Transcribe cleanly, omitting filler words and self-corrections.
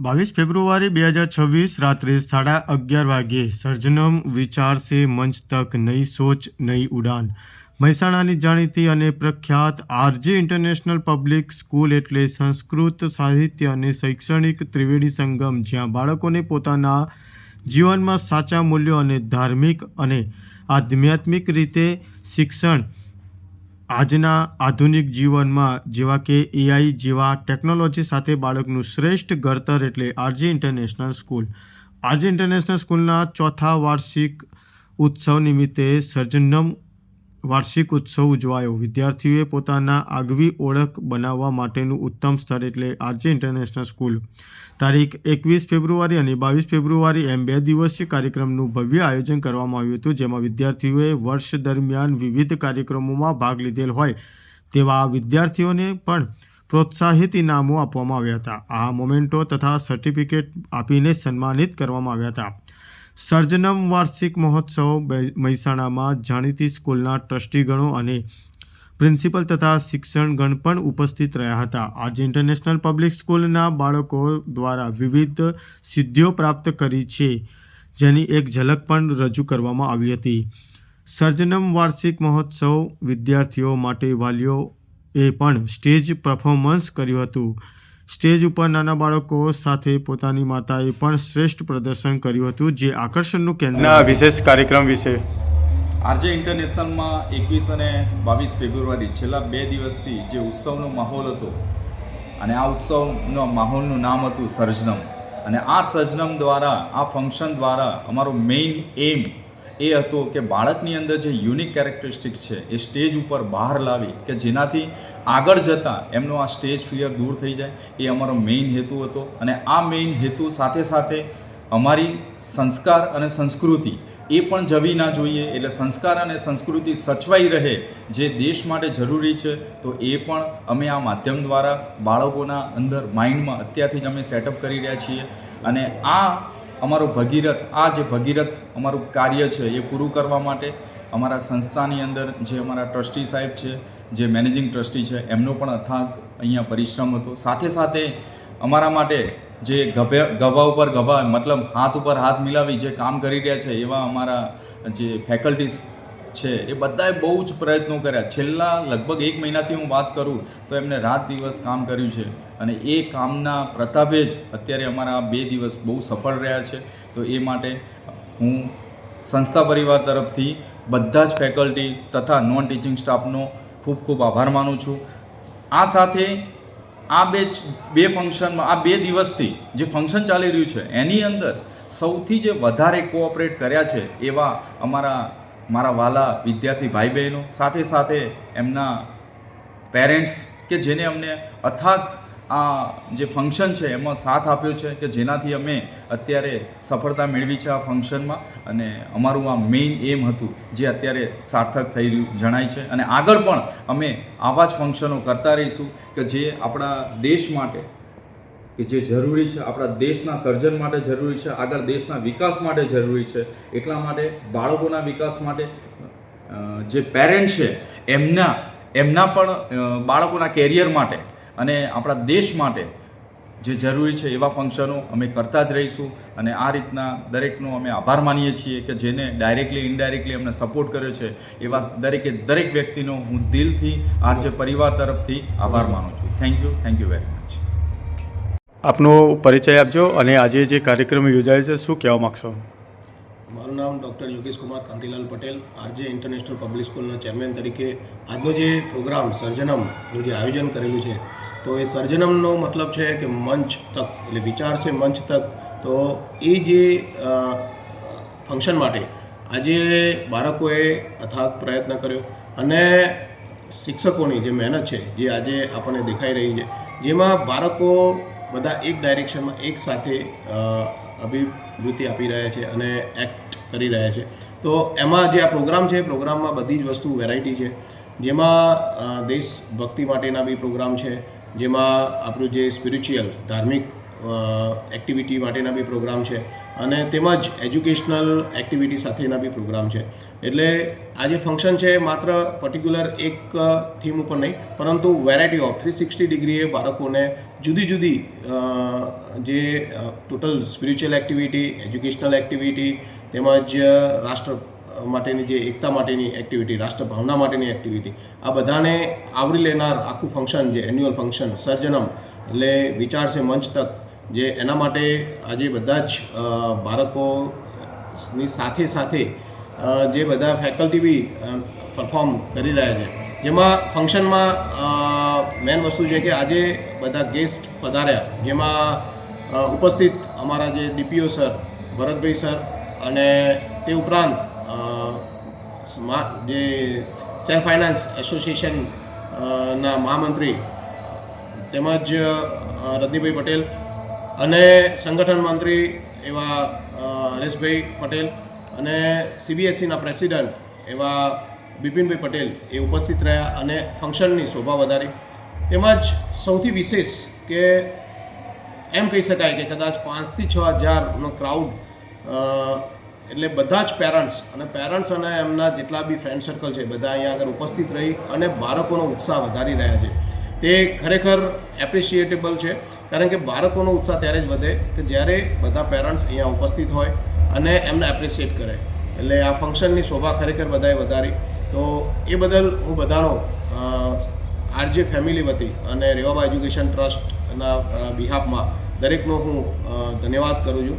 22 ફેબ્રુઆરી 2026 રાત્રે 11:30 વાગ્યે સર્જનમ વિચાર સે મંચ તક નઈ સોચ નઈ ઉડાન મહેસાણાની જાણીતી અને પ્રખ્યાત આરજે ઇન્ટરનેશનલ પબ્લિક સ્કૂલ એટલે સંસ્કૃત સાહિત્ય અને શૈક્ષણિક ત્રિવેણી સંગમ, જ્યાં બાળકોને પોતાના જીવનમાં સાચા મૂલ્યો અને ધાર્મિક અને આધ્યાત્મિક રીતે શિક્ષણ આજના આધુનિક જીવનમાં જેવા કે એઆઈ જેવા ટેકનોલોજી સાથે બાળકનું શ્રેષ્ઠ ઘડતર એટલે RJ international school. RJ international સ્કૂલના ચોથા વાર્ષિક ઉત્સવ નિમિત્તે સર્જનમ વાર્ષિક ઉત્સવ ઉજવાયો. વિદ્યાર્થીઓએ પોતાના આગવી ઓળખ બનાવવા માટેનું ઉત્તમ સ્થળ એટલે આરજે ઇન્ટરનેશનલ સ્કૂલ. તારીખ 21 ફેબ્રુઆરી અને 22 ફેબ્રુઆરી એમ 2 દિવસીય કાર્યક્રમનું ભવ્ય આયોજન કરવામાં આવ્યું હતું, જેમાં વિદ્યાર્થીઓએ વર્ષ દરમિયાન વિવિધ કાર્યક્રમોમાં ભાગ લીધેલ હોય તેવા વિદ્યાર્થીઓને પણ પ્રોત્સાહિત ઇનામો આપવામાં આવ્યા હતા. આ મોમેન્ટો તથા સર્ટિફિકેટ આપીને સન્માનિત કરવામાં આવ્યા હતા. સર્જનમ વાર્ષિક મહોત્સવ મહેસાણામાં જાણીતી સ્કૂલના ટ્રસ્ટીગણો અને પ્રિન્સિપલ તથા શિક્ષણગણ પણ ઉપસ્થિત રહ્યા હતા. આજે ઇન્ટરનેશનલ પબ્લિક સ્કૂલના બાળકો દ્વારા વિવિધ સિદ્ધિઓ પ્રાપ્ત કરી છે, જેની એક ઝલક પણ રજૂ કરવામાં આવી હતી. સર્જનમ વાર્ષિક મહોત્સવ વિદ્યાર્થીઓ માટે વાલીઓએ પણ સ્ટેજ પરફોર્મન્સ કર્યું હતું. સ્ટેજ ઉપર નાના બાળકો સાથે પોતાની માતાએ પણ શ્રેષ્ઠ પ્રદર્શન કર્યું હતું, જે આકર્ષણનું કેન્દ્ર. વિશેષ કાર્યક્રમ વિશે આરજે ઇન્ટરનેશનલમાં 21 અને 22 ફેબ્રુઆરી છેલ્લા 2 દિવસથી જે ઉત્સવનો માહોલ હતો, અને આ ઉત્સવનો માહોલનું નામ હતું સર્જનમ. અને આ સર્જનમ દ્વારા, આ ફંક્શન દ્વારા અમારો મેઇન એમ એ હતો કે બાળકની અંદર જે યુનિક કેરેક્ટરિસ્ટિક છે એ સ્ટેજ ઉપર બહાર લાવી કે જેનાથી આગળ જતાં એમનો આ સ્ટેજ ફિયર દૂર થઈ જાય, એ અમારો મેઇન હેતુ હતો. અને આ મેઇન હેતુ સાથે સાથે અમારી સંસ્કાર અને સંસ્કૃતિ એ પણ જવી ના જોઈએ, એટલે સંસ્કાર અને સંસ્કૃતિ સચવાઈ રહે જે દેશ માટે જરૂરી છે, તો એ પણ અમે આ માધ્યમ દ્વારા બાળકોના અંદર માઇન્ડમાં અત્યારથી જ અમે સેટઅપ કરી રહ્યા છીએ. અને આ અમારો ભગીરથ અમારું કાર્ય છે એ પૂરું કરવા માટે અમારા સંસ્થાની અંદર જે અમારા ટ્રસ્ટી સાહેબ છે, જે મેનેજિંગ ટ્રસ્ટી છે, એમનો પણ અથાગ અહીંયા પરિશ્રમ હતો. સાથે સાથે અમારા માટે જે ગભા ઉપર ગભા મતલબ હાથ ઉપર હાથ મિલાવી જે કામ કરી રહ્યા છે એવા અમારા જે ફેકલ્ટીઝ છે એ બધાએ બહુ જ પ્રયત્નો કર્યા. છેલ્લા લગભગ 1 મહિનાથી હું વાત કરું તો એમને રાત દિવસ કામ કર્યું છે, અને એ કામના પ્રતાપે જ અત્યારે અમારા 2 દિવસ બહુ સફળ રહ્યા છે. તો એ માટે હું સંસ્થા પરિવાર તરફથી બધા જ ફેકલ્ટી તથા નોન ટીચિંગ સ્ટાફનો ખૂબ ખૂબ આભાર માનું છું. આ સાથે આ બે ફંક્શનમાં, આ 2 દિવસથી જે ફંક્શન ચાલી રહ્યું છે એની અંદર સૌથી જે વધારે કોઓપરેટ કર્યા છે એવા મારા વાલા વિદ્યાર્થી ભાઈ બહેનો, સાથે સાથે એમના પેરેન્ટ્સ કે જેને અમને અથાગ આ જે ફંક્શન છે એમાં સાથ આપ્યો છે, કે જેનાથી અમે અત્યારે સફળતા મેળવી છે આ ફંક્શનમાં. અને અમારું આ મેઇન એમ હતું જે અત્યારે સાર્થક થઈ રહ્યું જણાય છે. અને આગળ પણ અમે આવા જ ફંક્શનો કરતા રહીશું કે જે આપણા દેશ માટે કે જે જરૂરી છે, આપણા દેશના સર્જન માટે જરૂરી છે, આગળ દેશના વિકાસ માટે જરૂરી છે. એટલા માટે બાળકોના વિકાસ માટે જે પેરેન્ટ છે એમના પણ બાળકોના કેરિયર માટે અને આપણા દેશ માટે જે જરૂરી છે એવા ફંક્શનો અમે કરતા જ રહીશું. અને આ રીતના દરેકનો અમે આભાર માનીએ છીએ કે જેને ડાયરેક્ટલી ઇનડાયરેક્ટલી અમને સપોર્ટ કર્યો છે, એવા દરેક વ્યક્તિનો હું દિલથી આરજે પરિવાર તરફથી આભાર માનું છું. Thank you very much. આપનો પરિચય આપજો અને આજે જે કાર્યક્રમ યોજાયો છે શું કહેવા માગશો? મારું નામ doctor Yogesh Kumar Kantilal Patel, RJ international public સ્કૂલના ચેરમેન તરીકે આજનો જે પ્રોગ્રામ સર્જનમનું જે આયોજન કરેલું છે, તો એ સર્જનમનો મતલબ છે કે મંચ તક, એટલે વિચાર છે મંચ તક. તો એ જે ફંક્શન માટે આજે બાળકોએ અથાગ પ્રયત્ન કર્યો અને શિક્ષકોની જે મહેનત છે જે આજે આપણને દેખાઈ રહી છે, જેમાં બાળકો બધા એક ડાયરેક્શનમાં એક સાથે અભિવૃત્તિ આપી રહ્યા છે અને એક્ટ કરી રહ્યા છે. તો એમાં જે આ પ્રોગ્રામ છે, પ્રોગ્રામમાં બધી જ વસ્તુ વેરાયટી છે, જેમાં દેશભક્તિ માટેના બી પ્રોગ્રામ છે, જેમાં આપણું જે સ્પિરિચ્યુઅલ ધાર્મિક એક્ટિવિટી માટેના બી પ્રોગ્રામ છે અને તેમજ એજ્યુકેશનલ એક્ટિવિટી સાથેના બી પ્રોગ્રામ છે. એટલે આ જે ફંક્શન છે માત્ર પર્ટિક્યુલર એક થીમ ઉપર નહીં, પરંતુ વેરાયટી ઓફ 360 ડિગ્રીએ બાળકોને જુદી જુદી જે total spiritual activity, educational activity તેમજ રાષ્ટ્ર માટેની જે એકતા માટેની એક્ટિવિટી, રાષ્ટ્ર ભાવના માટેની એક્ટિવિટી, આ બધાને આવરી લેનાર આખું ફંક્શન જે એન્યુઅલ ફંક્શન સર્જનમ એટલે વિચાર છે મંચ તક, જે એના માટે આજે બધા જ બાળકોની સાથે સાથે જે બધા ફેકલ્ટી બી પરફોર્મ કરી રહ્યા છે. જેમાં ફંક્શનમાં મેન વસ્તુ છે કે આજે બધા ગેસ્ટ પધાર્યા, જેમાં ઉપસ્થિત અમારા જે ડીપીઓ સર ભરતભાઈ સર અને તે ઉપરાંત જે સેલ્ફ ફાઇનાન્સ એસોસિએશન ના મહામંત્રી તેમજ રજનીભાઈ પટેલ અને સંગઠન મંત્રી એવા હરેશભાઈ પટેલ અને સીબીએસઈના પ્રેસિડન્ટ એવા બિપિનભાઈ પટેલ એ ઉપસ્થિત રહ્યા અને ફંક્શનની શોભા વધારી. તેમજ સૌથી વિશેષ કે એમ કહી શકાય કે કદાચ 5,000 થી 6,000નો ક્રાઉડ, એટલે બધા જ પેરેન્ટ્સ અને એમના જેટલા બી ફ્રેન્ડ સર્કલ છે બધા અહીંયા આગળ ઉપસ્થિત રહી અને બાળકોનો ઉત્સાહ વધારી રહ્યા છે. તે ખરેખર એપ્રિશિએટેબલ છે, કારણ કે બાળકોનો ઉત્સાહ ત્યારે જ વધે કે જ્યારે બધા પેરેન્ટ્સ અહીંયા ઉપસ્થિત હોય અને એમને એપ્રિશિએટ કરે. એટલે આ ફંક્શનની શોભા ખરેખર બધાએ વધારી. તો એ બદલ હું બધાનો આરજે ફેમિલી વતી અને રેવાબા એજ્યુકેશન ટ્રસ્ટના બિહાફમાં દરેકનો હું ધન્યવાદ કરું છું.